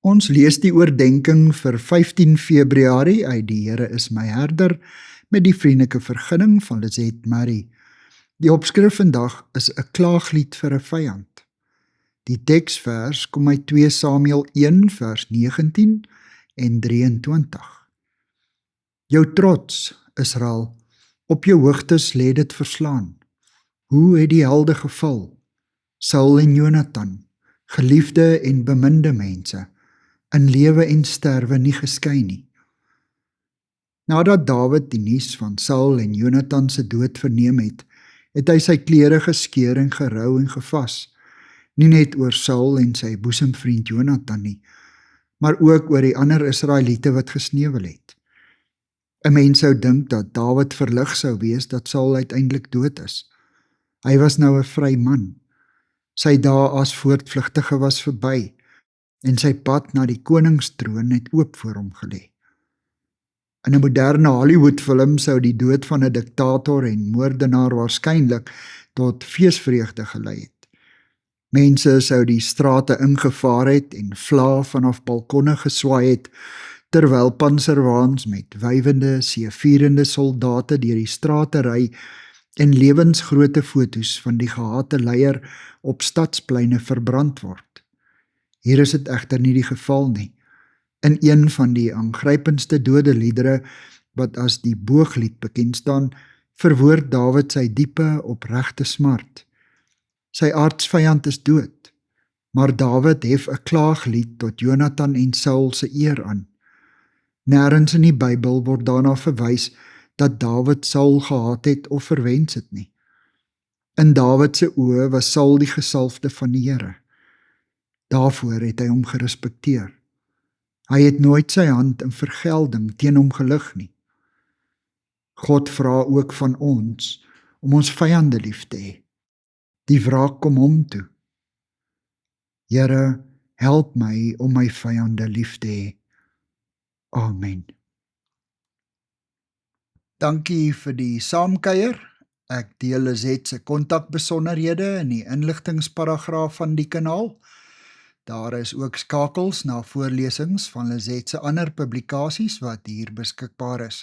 Ons lees die oordenking vir 15 Februarie uit Die Here is my herder met die vriendelike vergunning van Lizette Murray. Die opskrif vandag is 'n klaaglied vir 'n vyand. Die teksvers kom uit 2 Samuel 1 vers 19 en 23. Jou trots, Israel, op jou hoogtes lê dit verslaan. Hoe het die helde geval? Saul en Jonathan, geliefde en beminde mense, in lewe en sterwe nie geskei nie. Nadat Dawid die nuus van Saul en Jonathan se dood verneem het, het hy sy klere geskeur en gerou en gevas, nie net oor Saul en sy boesemvriend Jonathan nie, maar ook oor die ander Israeliete wat gesneuwel het. 'n Mens sou dink dat Dawid verlig sou wees dat Saul uiteindelik dood is. Hy was nou 'n vry man. Sy dae as voortvlugtige was verby, en sy pad na die koningstroon het oop voor hom gelê. In 'n moderne Hollywood-film sou die dood van 'n diktator en moordenaar waarskynlik tot feesvreugde gelei het. Mense sou die strate ingevaar het en vlae vanaf balkonne geswaai het, terwyl panserwaans met wywende, seevierende soldate deur die strate ry en lewensgrootte foto's van die gehate leier op stadspleine verbrand word. Hier is dit egter nie die geval nie. In een van die aangrypendste dodeliedere, wat as die Booglied bekend staan, verwoord Dawid sy diepe, opregte smart. Sy aardsvyand is dood, maar Dawid hef 'n klaaglied tot Jonathan en Saul se eer aan. Nêrens in die Bybel word daarna verwys dat Dawid Saul gehaat het of verwens het nie. In Dawid se oë was Saul die gesalfde van die Here. Daarvoor het hy hom gerespekteer. Hy het nooit sy hand in vergelding teen hom gelig nie. God vra ook van ons om ons vyande lief te hê. Die wraak kom hom toe. Here, help my om my vyande lief te hê. Amen. Dankie vir die saamkuier. Ek deel Lizette se kontakbesonderhede in die inligtingsparagraaf van die kanaal. Daar is ook skakels na voorlesings van Lizette se ander publikasies wat hier beskikbaar is.